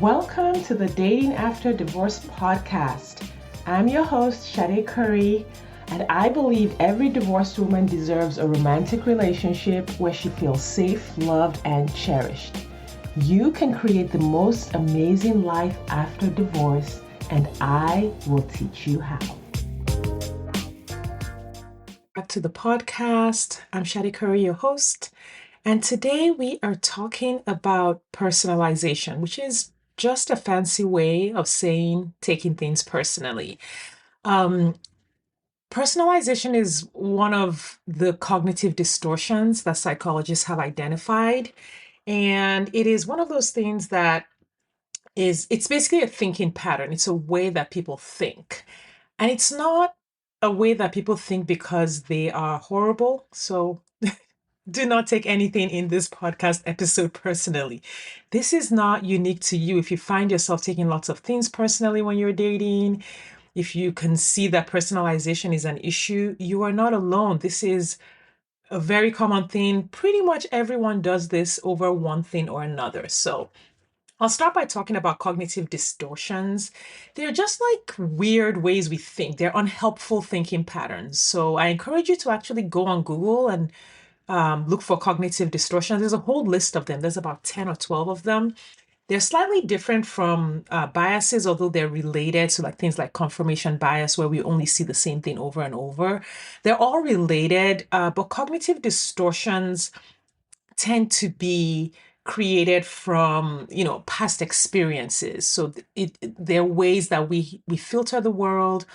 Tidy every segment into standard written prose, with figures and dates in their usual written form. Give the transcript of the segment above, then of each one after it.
Welcome to the Dating After Divorce podcast. I'm your host, Shade Curry, and I believe every divorced woman deserves a romantic relationship where she feels safe, loved, and cherished. You can create the most amazing life after divorce, and I will teach you how. Back to the podcast. I'm Shade Curry, your host, and today we are talking about personalization, which is just a fancy way of saying taking things personally. Um, Personalization is one of the cognitive distortions that psychologists have identified. And it is one of those things that it's basically a thinking pattern. It's a way that people think. And it's not a way that people think because they are horrible. So do not take anything in this podcast episode personally. This is not unique to you. If you find yourself taking lots of things personally when you're dating, if you can see that personalization is an issue, you are not alone. This is a very common thing. Pretty much everyone does this over one thing or another. So I'll start by talking about cognitive distortions. They're just like weird ways we think. They're unhelpful thinking patterns. So I encourage you to actually go on Google and look for cognitive distortions. There's a whole list of them. There's about 10 or 12 of them. They're slightly different from biases, although they're related. So, like things like confirmation bias, where we only see the same thing over and over. They're all related, but cognitive distortions tend to be created from past experiences. So they're ways that we filter the world,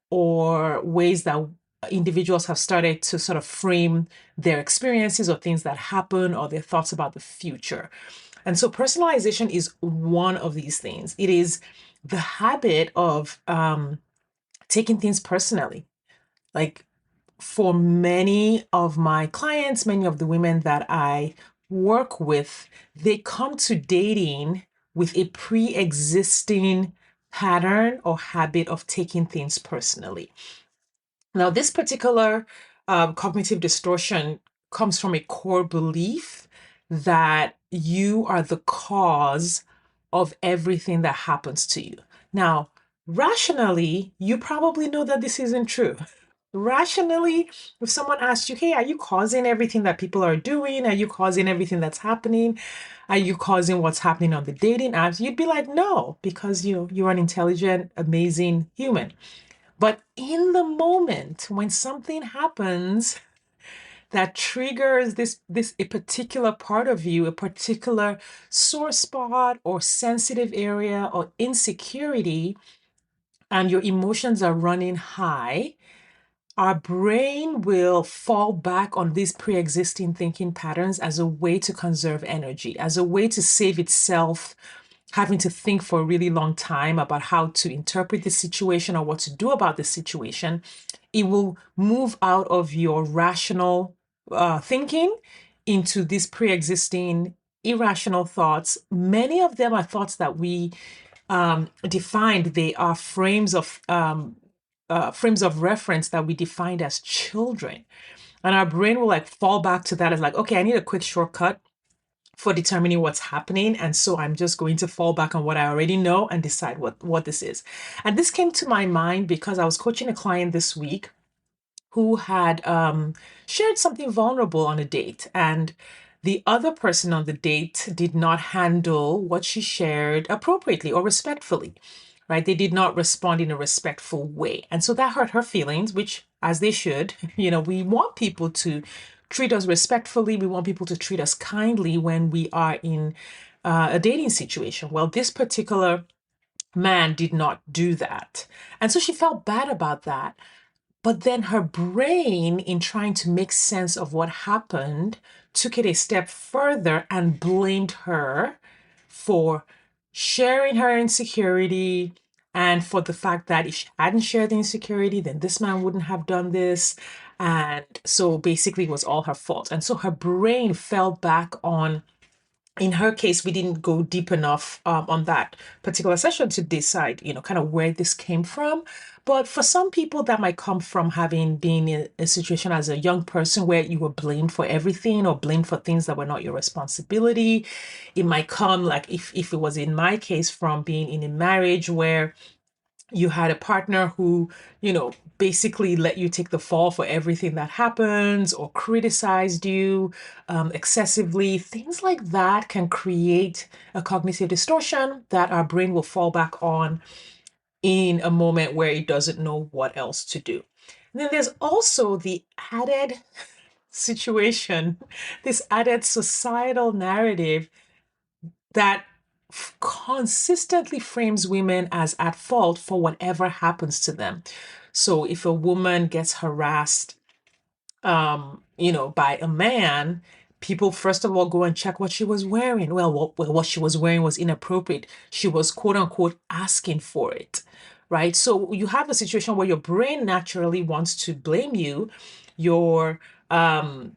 or ways that individuals have started to sort of frame their experiences or things that happen or their thoughts about the future. And so personalization is one of these things. It is the habit of taking things personally. Like, for many of my clients, many of the women that I work with, they come to dating with a pre-existing pattern or habit of taking things personally. Now, this particular cognitive distortion comes from a core belief that you are the cause of everything that happens to you. Now, rationally, you probably know that this isn't true. Rationally, if someone asks you, hey, are you causing everything that people are doing? Are you causing everything that's happening? Are you causing what's happening on the dating apps? You'd be like, no, because you're an intelligent, amazing human. But in the moment when something happens that triggers this a particular part of you, a particular sore spot or sensitive area or insecurity, and your emotions are running high, our brain will fall back on these pre-existing thinking patterns as a way to conserve energy, as a way to save itself having to think for a really long time about how to interpret the situation or what to do about the situation. It will move out of your rational thinking into these pre-existing irrational thoughts. Many of them are thoughts that we defined. They are frames of reference that we defined as children. And our brain will like fall back to that as like, okay, I need a quick shortcut for determining what's happening. And so I'm just going to fall back on what I already know and decide what this is. And this came to my mind because I was coaching a client this week who had shared something vulnerable on a date. And the other person on the date did not handle what she shared appropriately or respectfully, right? They did not respond in a respectful way. And so that hurt her feelings, which, as they should, we want people to treat us respectfully. We want people to treat us kindly when we are in a dating situation. Well, this particular man did not do that. And so she felt bad about that. But then her brain, in trying to make sense of what happened, took it a step further and blamed her for sharing her insecurity and for the fact that if she hadn't shared the insecurity, then this man wouldn't have done this. And so basically it was all her fault. And so her brain fell back on in her case, we didn't go deep enough on that particular session to decide, kind of where this came from. But for some people, that might come from having been in a situation as a young person where you were blamed for everything or blamed for things that were not your responsibility. It might come, like if it was in my case, from being in a marriage where you had a partner who, basically let you take the fall for everything that happens or criticized you excessively. Things like that can create a cognitive distortion that our brain will fall back on in a moment where it doesn't know what else to do. And then there's also the added situation, this added societal narrative that consistently frames women as at fault for whatever happens to them. So if a woman gets harassed, by a man, people first of all go and check what she was wearing. What she was wearing was inappropriate. She was quote unquote asking for it, right? So you have a situation where your brain naturally wants to blame you. Your um,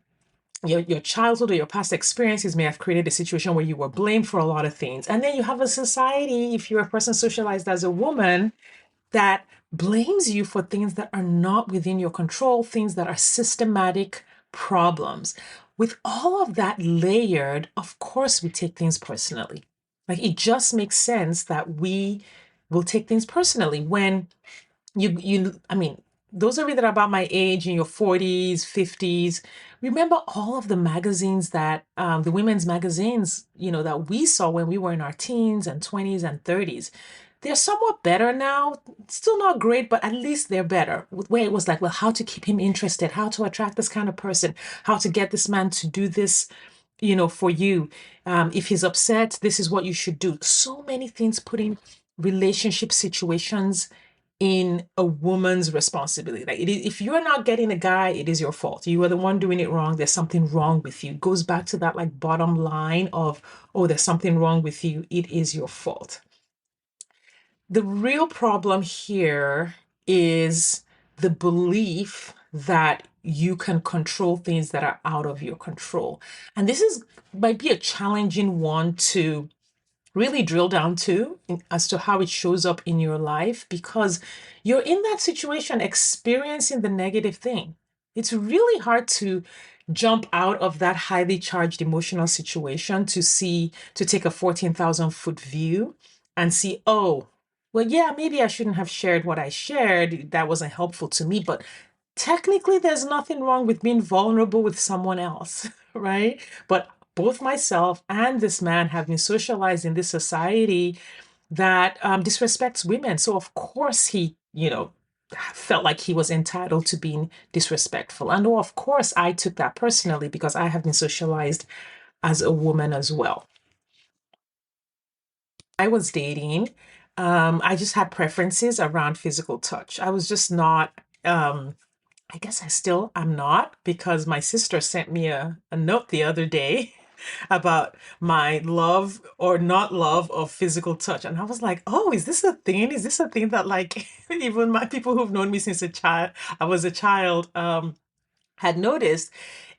your childhood or your past experiences may have created a situation where you were blamed for a lot of things. And then you have a society, if you're a person socialized as a woman, that blames you for things that are not within your control, things that are systematic problems. With all of that layered, of course, we take things personally. Like it just makes sense that we will take things personally when I mean, those of you that are about my age in your 40s, 50s, remember all of the magazines that, the women's magazines, that we saw when we were in our teens and 20s and 30s. They're somewhat better now. Still not great, but at least they're better. Where it was like, well, how to keep him interested, how to attract this kind of person, how to get this man to do this, for you. If he's upset, this is what you should do. So many things putting relationship situations in a woman's responsibility. Like if you're not getting a guy, it is your fault. You are the one doing it wrong. There's something wrong with you. It goes back to that like bottom line of, oh, there's something wrong with you. It is your fault. The real problem here is the belief that you can control things that are out of your control. And this is might be a challenging one to really drill down to as to how it shows up in your life because you're in that situation experiencing the negative thing. It's really hard to jump out of that highly charged emotional situation to take a 14,000-foot view and see, oh, well, yeah, maybe I shouldn't have shared what I shared. That wasn't helpful to me, but technically there's nothing wrong with being vulnerable with someone else, right? But both myself and this man have been socialized in this society that disrespects women. So of course he, felt like he was entitled to being disrespectful. And of course I took that personally because I have been socialized as a woman as well. I was dating. I just had preferences around physical touch. I was just not I guess I still am not because my sister sent me a note the other day about my love or not love of physical touch. And I was like, oh, is this a thing? Is this a thing that like even my people who've known me since I was a child, had noticed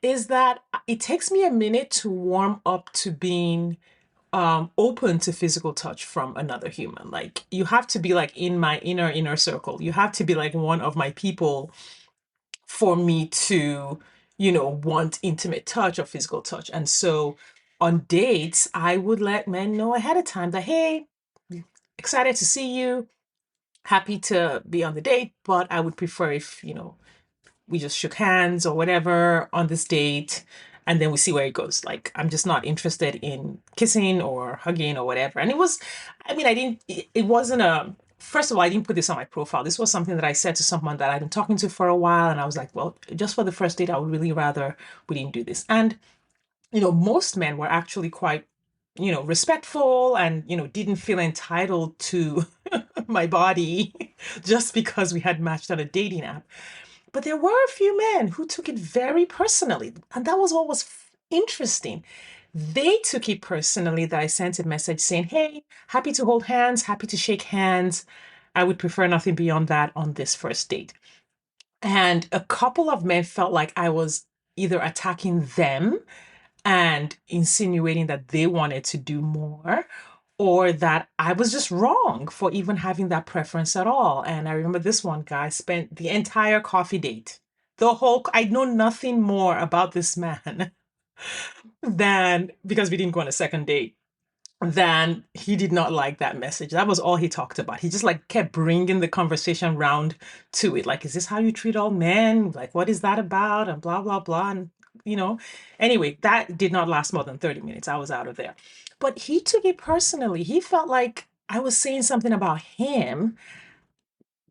is that it takes me a minute to warm up to being open to physical touch from another human. Like you have to be like in my inner circle. You have to be like one of my people for me to, want intimate touch or physical touch. And so on dates, I would let men know ahead of time that, hey, excited to see you, happy to be on the date, but I would prefer if, we just shook hands or whatever on this date and then we see where it goes. Like I'm just not interested in kissing or hugging or whatever. And it was, I mean, I didn't, it wasn't a, first of all, I didn't put this on my profile. This was something that I said to someone that I'd been talking to for a while. And I was like, well, just for the first date, I would really rather we didn't do this. And, most men were actually quite, respectful and, didn't feel entitled to my body just because we had matched on a dating app. But there were a few men who took it very personally. And that was what was interesting. They took it personally that I sent a message saying, hey, happy to hold hands, happy to shake hands. I would prefer nothing beyond that on this first date. And a couple of men felt like I was either attacking them and insinuating that they wanted to do more, or that I was just wrong for even having that preference at all. And I remember this one guy spent the entire coffee date, I know nothing more about this man than, because we didn't go on a second date, than he did not like that message. That was all he talked about. He just like kept bringing the conversation round to it. Like, is this how you treat all men? Like, what is that about? And blah, blah, blah. And, you know, anyway, that did not last more than 30 minutes. I was out of there. But he took it personally. He felt like I was saying something about him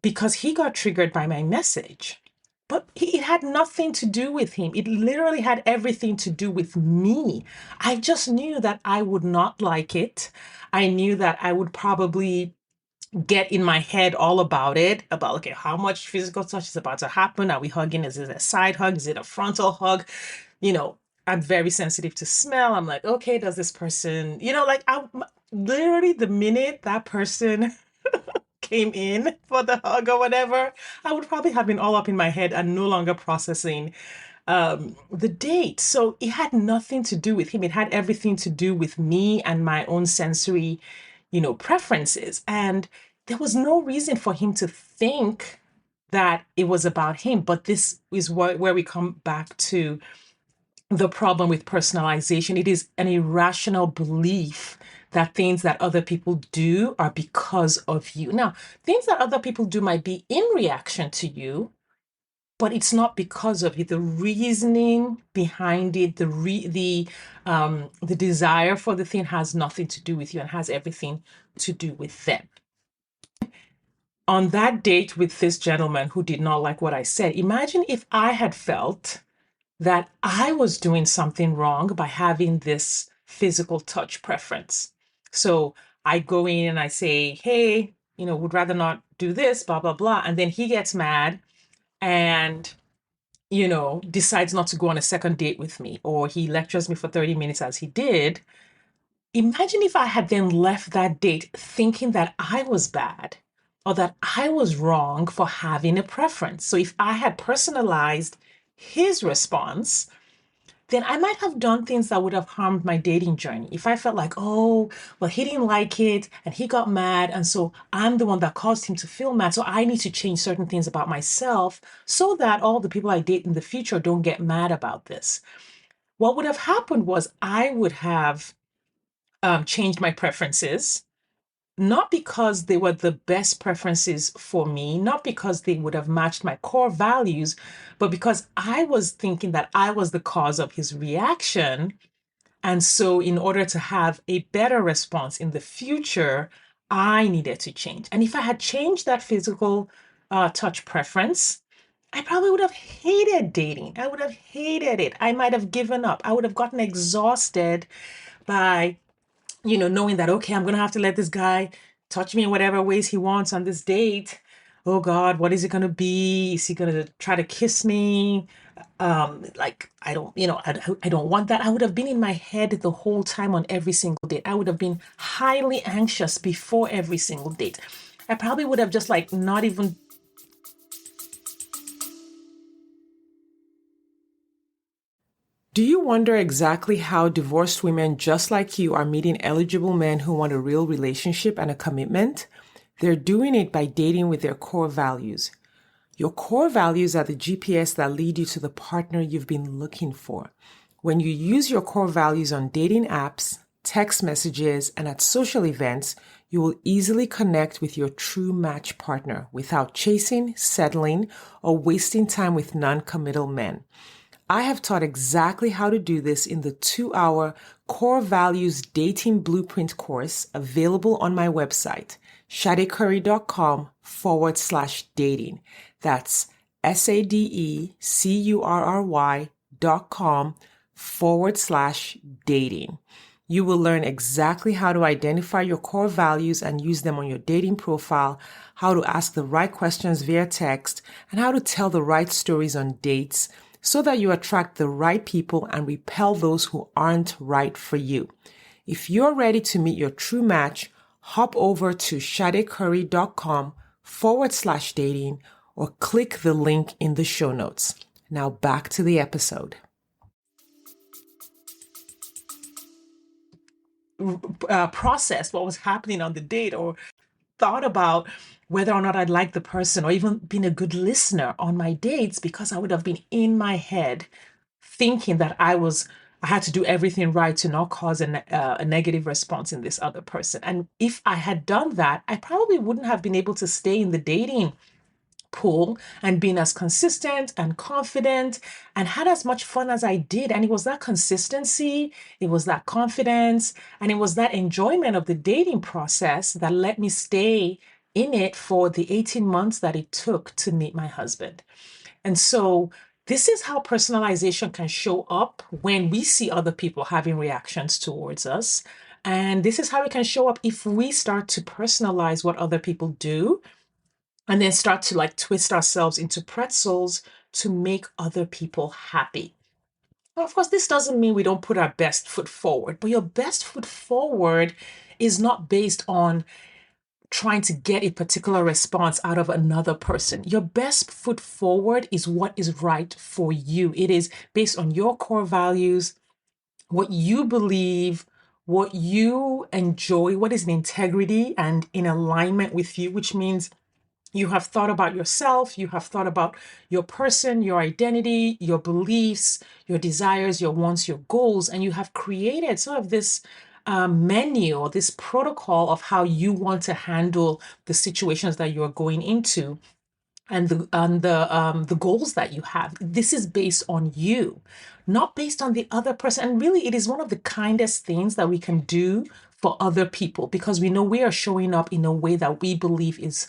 because he got triggered by my message. But it had nothing to do with him. It literally had everything to do with me. I just knew that I would not like it. I knew that I would probably get in my head all about it, about, okay, how much physical touch is about to happen? Are we hugging? Is it a side hug? Is it a frontal hug? You know, I'm very sensitive to smell. I'm like, okay, does this person, like literally the minute that person came in for the hug or whatever, I would probably have been all up in my head and no longer processing the date. So it had nothing to do with him. It had everything to do with me and my own sensory, preferences. And there was no reason for him to think that it was about him. But this is where we come back to the problem with personalization. It is an irrational belief that things that other people do are because of you. Now, things that other people do might be in reaction to you, but it's not because of you. The reasoning behind it, the desire for the thing has nothing to do with you and has everything to do with them. On that date with this gentleman who did not like what I said, imagine if I had felt that I was doing something wrong by having this physical touch preference. So I go in and I say, hey, would rather not do this, blah, blah, blah. And then he gets mad and, decides not to go on a second date with me, or he lectures me for 30 minutes as he did. Imagine if I had then left that date thinking that I was bad or that I was wrong for having a preference. So if I had personalized his response, then I might have done things that would have harmed my dating journey. If I felt like, oh, well, he didn't like it and he got mad, and so I'm the one that caused him to feel mad. So I need to change certain things about myself so that all the people I date in the future don't get mad about this. What would have happened was I would have changed my preferences, not because they were the best preferences for me, not because they would have matched my core values, but because I was thinking that I was the cause of his reaction. And so, in order to have a better response in the future, I needed to change. And if I had changed that physical touch preference, I probably would have hated dating. I would have hated it. I might have given up. I would have gotten exhausted by knowing that, okay, I'm going to have to let this guy touch me in whatever ways he wants on this date. Oh God, what is it going to be? Is he going to try to kiss me? Like, I don't want that. I would have been in my head the whole time on every single date. I would have been highly anxious before every single date. I probably would have just like not even. Do you wonder exactly how divorced women just like you are meeting eligible men who want a real relationship and a commitment? They're doing it by dating with their core values. Your core values are the GPS that lead you to the partner you've been looking for. When you use your core values on dating apps, text messages, and at social events, you will easily connect with your true match partner without chasing, settling, or wasting time with non-committal men. I have taught exactly how to do this in the 2-hour Core Values Dating Blueprint course available on my website, shadecurry.com/dating. That's SADECURRY.com/dating. You will learn exactly how to identify your core values and use them on your dating profile, how to ask the right questions via text, and how to tell the right stories on dates, so that you attract the right people and repel those who aren't right for you. If you're ready to meet your true match, hop over to shadecurry.com/dating or click the link in the show notes. Now back to the episode. processed what was happening on the date, or thought about whether or not I'd like the person, or even been a good listener on my dates, because I would have been in my head thinking that I had to do everything right to not cause a negative response in this other person. And if I had done that, I probably wouldn't have been able to stay in the dating pool and been as consistent and confident and had as much fun as I did. And it was that consistency, it was that confidence, and it was that enjoyment of the dating process that let me stay in it for the 18 months that it took to meet my husband. And so this is how personalization can show up when we see other people having reactions towards us. And this is how it can show up if we start to personalize what other people do and then start to like twist ourselves into pretzels to make other people happy. Well, of course, this doesn't mean we don't put our best foot forward, but your best foot forward is not based on trying to get a particular response out of another person. Your best foot forward is what is right for you. It is based on your core values, what you believe, what you enjoy, what is in integrity and in alignment with you, which means you have thought about yourself, you have thought about your person, your identity, your beliefs, your desires, your wants, your goals, and you have created sort of this menu or this protocol of how you want to handle the situations that you're going into and the goals that you have. This is based on you, not based on the other person. And really, it is one of the kindest things that we can do for other people because we know we are showing up in a way that we believe is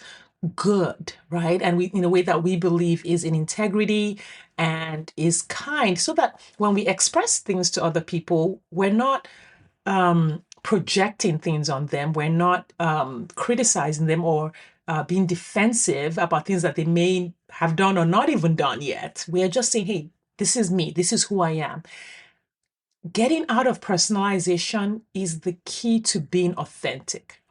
good, right? And we in a way that we believe is in integrity and is kind, so that when we express things to other people, we're not projecting things on them. We're not criticizing them or being defensive about things that they may have done or not even done yet. We are just saying, hey, this is me. This is who I am. Getting out of personalization is the key to being authentic.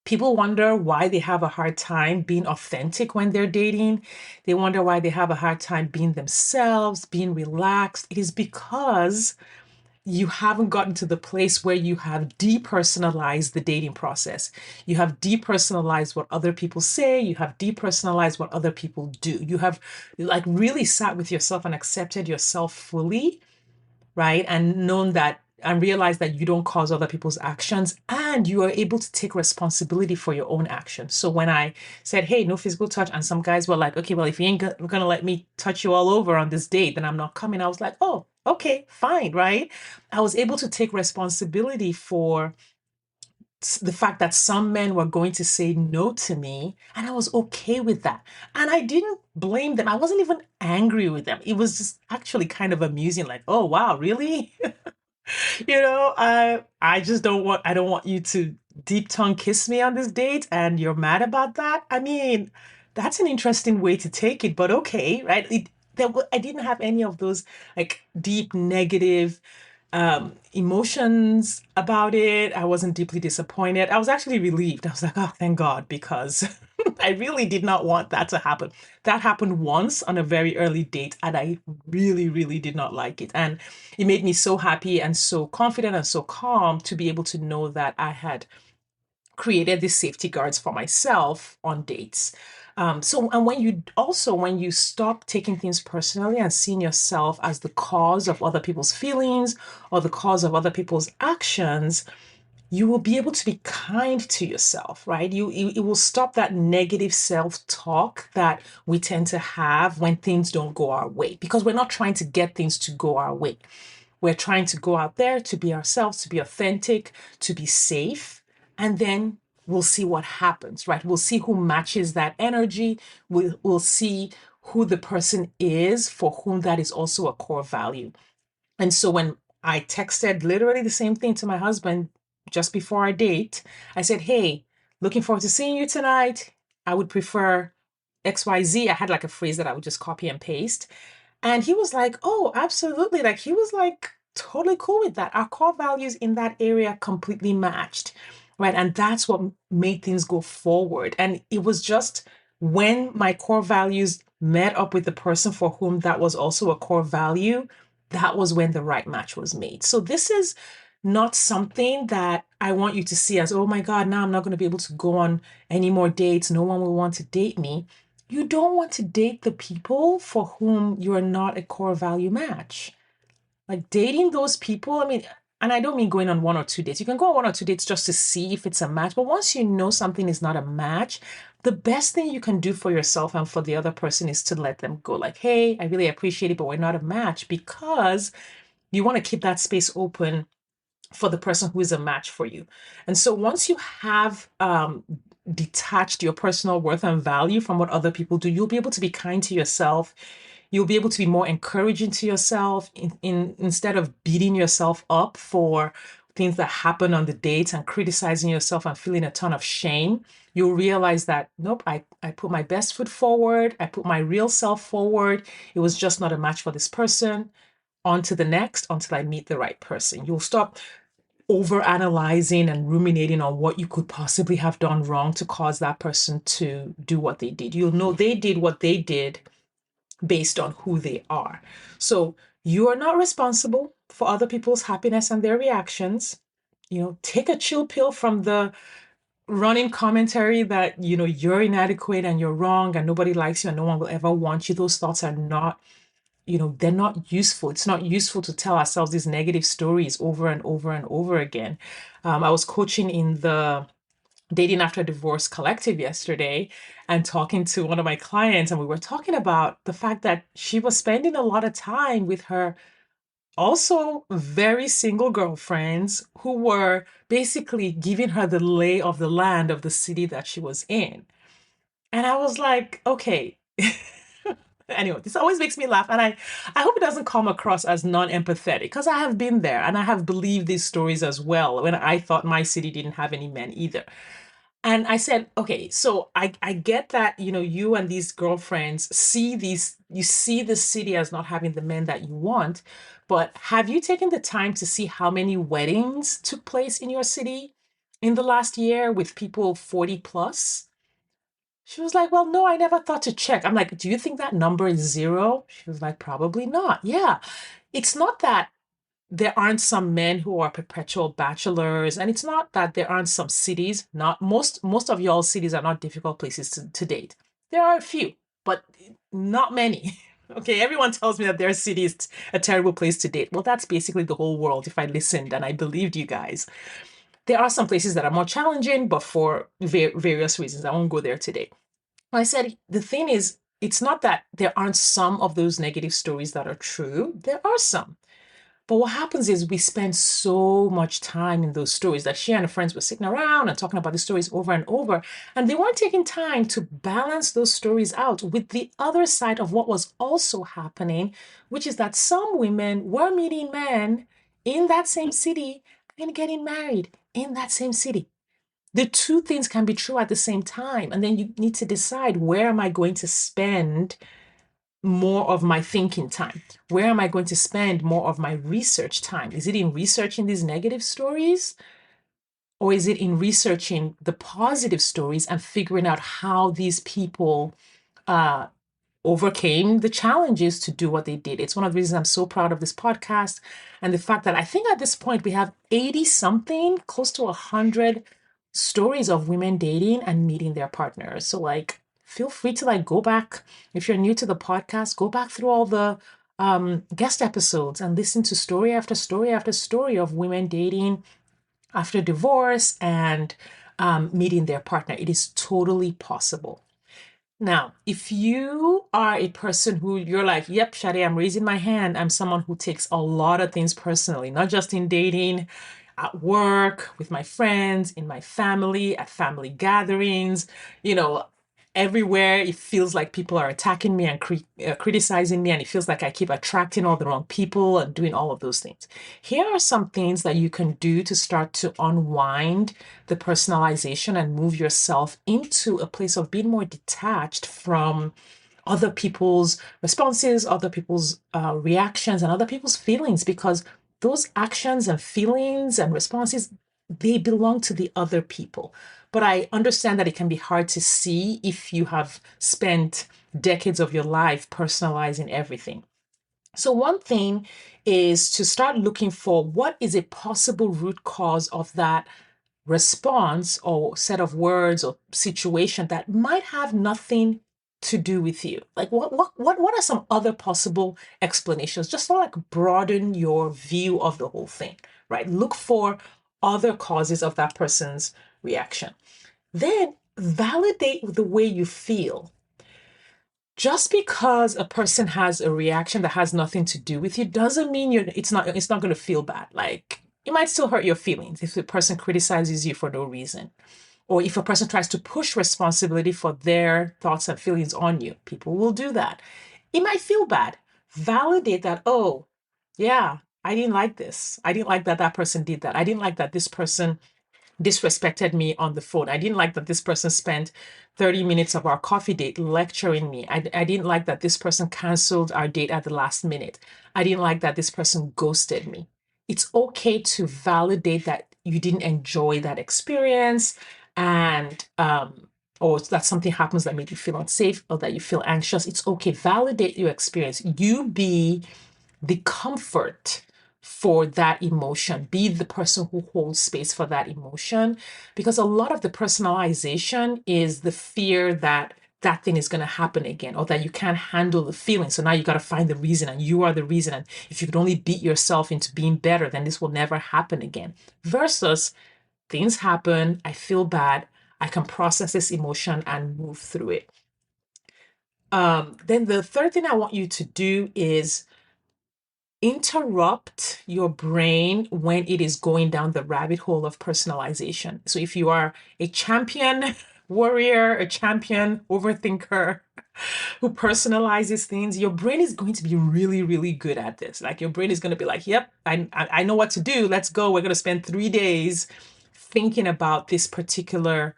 People wonder why they have a hard time being authentic when they're dating. They wonder why they have a hard time being themselves, being relaxed. It is because you haven't gotten to the place where you have depersonalized the dating process. You have depersonalized what other people say. You have depersonalized what other people do. You have like really sat with yourself and accepted yourself fully, right? And known that and realize that you don't cause other people's actions and you are able to take responsibility for your own actions. So when I said, hey, no physical touch, and some guys were like, okay, well, if you ain't gonna let me touch you all over on this date, then I'm not coming. I was like, oh, okay, fine, right? I was able to take responsibility for the fact that some men were going to say no to me, and I was okay with that. And I didn't blame them. I wasn't even angry with them. It was just actually kind of amusing, like, oh, wow, really? I just I don't want you to deep tongue kiss me on this date and you're mad about that. I mean, that's an interesting way to take it, but okay, right? I didn't have any of those like deep negative emotions about it. I wasn't deeply disappointed. I was actually relieved. I was like, oh, thank God, because I really did not want that to happen. That happened once on a very early date, and I really, really did not like it. And it made me so happy and so confident and so calm to be able to know that I had created these safety guards for myself on dates. And when you stop taking things personally and seeing yourself as the cause of other people's feelings or the cause of other people's actions, you will be able to be kind to yourself, right? It will stop that negative self-talk that we tend to have when things don't go our way, because we're not trying to get things to go our way. We're trying to go out there to be ourselves, to be authentic, to be safe, and then we'll see what happens, right? We'll see who matches that energy. We'll see who the person is for whom that is also a core value. And so when I texted literally the same thing to my husband just before our date, I said, hey, looking forward to seeing you tonight. I would prefer XYZ. I had like a phrase that I would just copy and paste. And he was like, oh, absolutely. Like he was like totally cool with that. Our core values in that area completely matched. Right. And that's what made things go forward. And it was just when my core values met up with the person for whom that was also a core value, that was when the right match was made. So this is not something that I want you to see as, oh my God, now I'm not going to be able to go on any more dates. No one will want to date me. You don't want to date the people for whom you are not a core value match. Like dating those people, I mean, and I don't mean going on 1 or 2 dates. You can go on 1 or 2 dates just to see if it's a match. But once you know something is not a match, the best thing you can do for yourself and for the other person is to let them go. Like, hey, I really appreciate it, but we're not a match, because you want to keep that space open for the person who is a match for you. And so once you have detached your personal worth and value from what other people do, you'll be able to be kind to yourself. You'll be able to be more encouraging to yourself instead of beating yourself up for things that happen on the dates and criticizing yourself and feeling a ton of shame. You'll realize that, nope, I put my best foot forward. I put my real self forward. It was just not a match for this person. On to the next until I meet the right person. You'll stop over analyzing and ruminating on what you could possibly have done wrong to cause that person to do what they did. You'll know they did what they did based on who they are. So you are not responsible for other people's happiness and their reactions. Take a chill pill from the running commentary that, you're inadequate and you're wrong and nobody likes you and no one will ever want you. Those thoughts are not, they're not useful. It's not useful to tell ourselves these negative stories over and over and over again. I was coaching in the Dating After Divorce Collective yesterday and talking to one of my clients, and we were talking about the fact that she was spending a lot of time with her also very single girlfriends who were basically giving her the lay of the land of the city that she was in. And I was like, okay. Anyway, this always makes me laugh. And I hope it doesn't come across as non-empathetic, because I have been there and I have believed these stories as well when I thought my city didn't have any men either. And I said, okay, so I get that, you and these girlfriends you see the city as not having the men that you want, but have you taken the time to see how many weddings took place in your city in the last year with people 40 plus? She was like, well, no, I never thought to check. I'm like, do you think that number is zero? She was like, probably not. Yeah. It's not that there aren't some men who are perpetual bachelors, and it's not that there aren't some cities. Not most of y'all cities are not difficult places to date. There are a few, but not many. Okay, everyone tells me that their city is a terrible place to date. Well, that's basically the whole world if I listened and I believed you guys. There are some places that are more challenging, but for various reasons. I won't go there today. I said, the thing is, it's not that there aren't some of those negative stories that are true. There are some. But what happens is we spend so much time in those stories that she and her friends were sitting around and talking about the stories over and over. And they weren't taking time to balance those stories out with the other side of what was also happening, which is that some women were meeting men in that same city and getting married in that same city. The two things can be true at the same time. And then you need to decide, where am I going to spend more of my thinking time? Where am I going to spend more of my research time? Is it in researching these negative stories? Or is it in researching the positive stories and figuring out how these people uh, overcame the challenges to do what they did? It's one of the reasons I'm so proud of this podcast and the fact that I think at this point we have 80 something, close to 100 stories of women dating and meeting their partners. So like, feel free to like go back. If you're new to the podcast, go back through all the guest episodes and listen to story after story after story of women dating after divorce and meeting their partner. It is totally possible. Now, if you are a person who you're like, yep, Shadi, I'm raising my hand. I'm someone who takes a lot of things personally, not just in dating, at work, with my friends, in my family, at family gatherings, you know, everywhere it feels like people are attacking me and criticizing me, and it feels like I keep attracting all the wrong people and doing all of those things. Here are some things that you can do to start to unwind the personalization and move yourself into a place of being more detached from other people's responses, other people's reactions, and other people's feelings, because those actions and feelings and responses, they belong to the other people. But I understand that it can be hard to see if you have spent decades of your life personalizing everything. So one thing is to start looking for what is a possible root cause of that response or set of words or situation that might have nothing to do with you. Like what are some other possible explanations? Just to like broaden your view of the whole thing, right? Look for other causes of that person's reaction. Then validate the way you feel. Just because a person has a reaction that has nothing to do with you doesn't mean it's not going to feel bad. Like it might still hurt your feelings if the person criticizes you for no reason, or if a person tries to push responsibility for their thoughts and feelings on you. People will do that. It might feel bad. Validate that, oh, yeah, I didn't like this. I didn't like that that person did that. I didn't like that this person disrespected me on the phone. I didn't like that this person spent 30 minutes of our coffee date lecturing me. I didn't like that this person canceled our date at the last minute. I didn't like that this person ghosted me. It's okay to validate that you didn't enjoy that experience, and or that something happens that made you feel unsafe or that you feel anxious. It's okay. Validate your experience. You be the comfort for that emotion. Be the person who holds space for that emotion. Because a lot of the personalization is the fear that that thing is going to happen again, or that you can't handle the feeling. So now you got to find the reason, and you are the reason. And if you could only beat yourself into being better, then this will never happen again. Versus things happen, I feel bad, I can process this emotion and move through it. Then the third thing I want you to do is interrupt your brain when it is going down the rabbit hole of personalization. So if you are a champion warrior, a champion overthinker who personalizes things, your brain is going to be really, really good at this. Like your brain is going to be like, yep, I know what to do. Let's go. We're going to spend 3 days thinking about this particular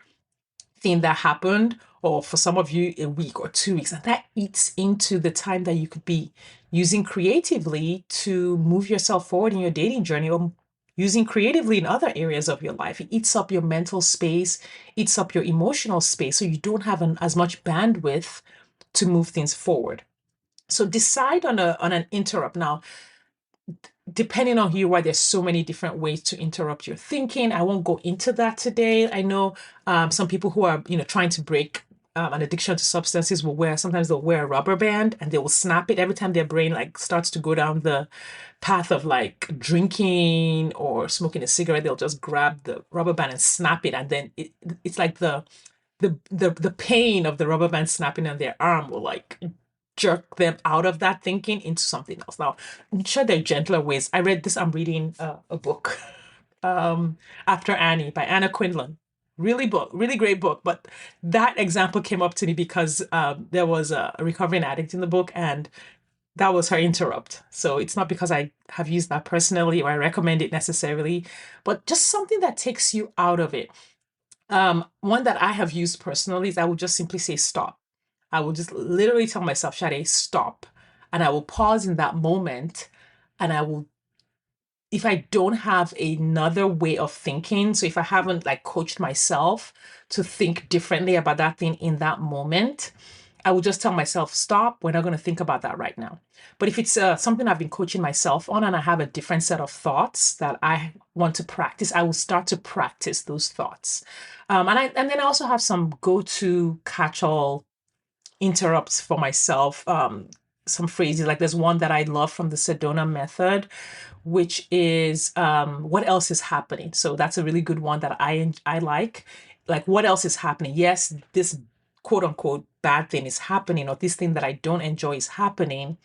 thing that happened, or for some of you, a week or 2 weeks. And that eats into the time that you could be using creatively to move yourself forward in your dating journey, or using creatively in other areas of your life. It eats up your mental space, eats up your emotional space. So you don't have as much bandwidth to move things forward. So decide on an interrupt. Now, depending on who you are, there's so many different ways to interrupt your thinking. I won't go into that today. I know some people who are, trying to break an addiction to substances will sometimes they'll wear a rubber band and they will snap it every time their brain like starts to go down the path of like drinking or smoking a cigarette. They'll just grab the rubber band and snap it, and then it's like the pain of the rubber band snapping on their arm will like jerk them out of that thinking into something else. Now, I'm sure there are gentler ways. I read this. I'm reading a book, After Annie by Anna Quindlen. Really great book. But that example came up to me because there was a recovering addict in the book, and that was her interrupt. So it's not because I have used that personally or I recommend it necessarily, but just something that takes you out of it. One that I have used personally is I would just simply say stop. I will just literally tell myself, Shade, stop. And I will pause in that moment, and I will, if I don't have another way of thinking, so if I haven't like coached myself to think differently about that thing in that moment, I will just tell myself, stop. We're not going to think about that right now. But if it's something I've been coaching myself on and I have a different set of thoughts that I want to practice, I will start to practice those thoughts. And then I also have some go-to catch-all interrupts for myself. Some phrases like there's one that I love from the Sedona method, which is what else is happening. So that's a really good one that I like. Like what else is happening? Yes, this quote unquote bad thing is happening, or this thing that I don't enjoy is happening.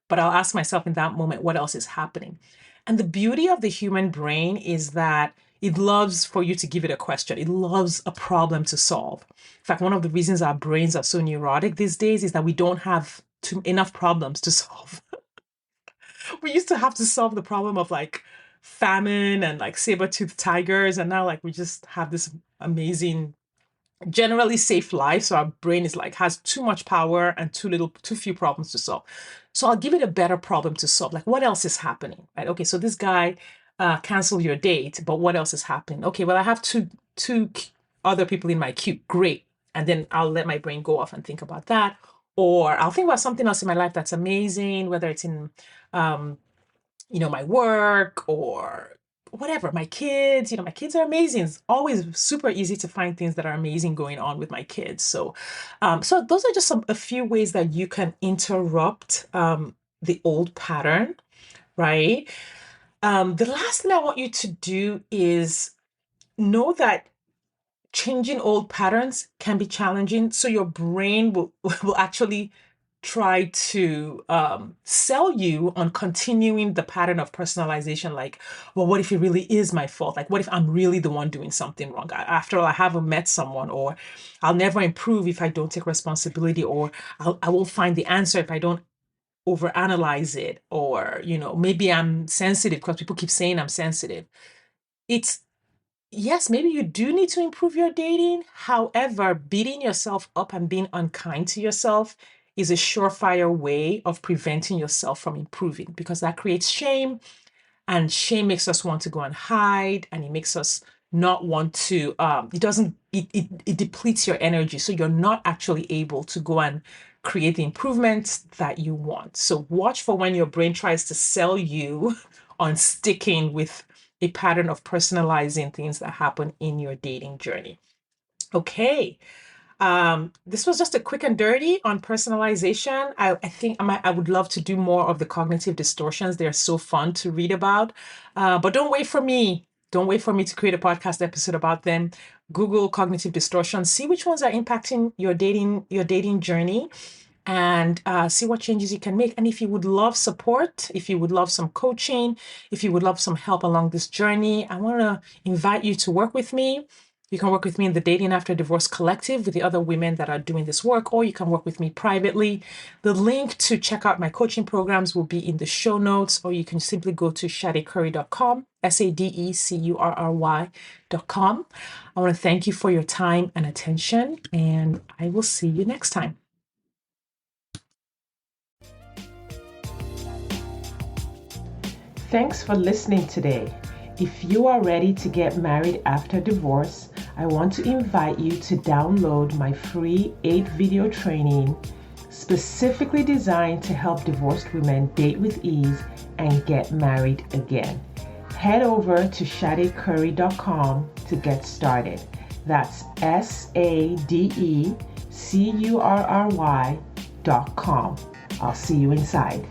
But I'll ask myself in that moment, what else is happening? And the beauty of the human brain is that it loves for you to give it a question. It loves a problem to solve. In fact, one of the reasons our brains are so neurotic these days is that we don't have enough problems to solve. We used to have to solve the problem of like famine and like saber-toothed tigers, and now like we just have this amazing generally safe life. So our brain is like has too much power and too few problems to solve. So I'll give it a better problem to solve. Like what else is happening? Right? Okay, so this guy canceled your date, but what else is happening? Okay, well I have two other people in my queue. Great. And then I'll let my brain go off and think about that. Or I'll think about something else in my life that's amazing, whether it's in, my work or whatever, my kids, my kids are amazing. It's always super easy to find things that are amazing going on with my kids. So those are just a few ways that you can interrupt the old pattern, right? The last thing I want you to do is know that changing old patterns can be challenging. So your brain will actually try to sell you on continuing the pattern of personalization. Like, well, what if it really is my fault? Like, what if I'm really the one doing something wrong? After all, I haven't met someone, or I'll never improve if I don't take responsibility, or I won't find the answer if I don't overanalyze it, or maybe I'm sensitive because people keep saying I'm sensitive. It's Yes, maybe you do need to improve your dating. However, beating yourself up and being unkind to yourself is a surefire way of preventing yourself from improving, because that creates shame, and shame makes us want to go and hide, and it makes us not want to it doesn't it depletes your energy, so you're not actually able to go and create the improvements that you want. So watch for when your brain tries to sell you on sticking with a pattern of personalizing things that happen in your dating journey. Okay. This was just a quick and dirty on personalization. I think I would love to do more of the cognitive distortions. They're so fun to read about. But don't wait for me. Don't wait for me to create a podcast episode about them. Google cognitive distortions, see which ones are impacting your dating journey, and see what changes you can make. And if you would love support, if you would love some coaching, if you would love some help along this journey, I want to invite you to work with me. You can work with me in the Dating After Divorce Collective with the other women that are doing this work, or you can work with me privately. The link to check out my coaching programs will be in the show notes, or you can simply go to shadecurry.com, SADECURRY.com. I want to thank you for your time and attention, and I will see you next time. Thanks for listening today. If you are ready to get married after divorce, I want to invite you to download my free 8-video training specifically designed to help divorced women date with ease and get married again. Head over to shadecurry.com to get started. That's SADECURRY.com. I'll see you inside.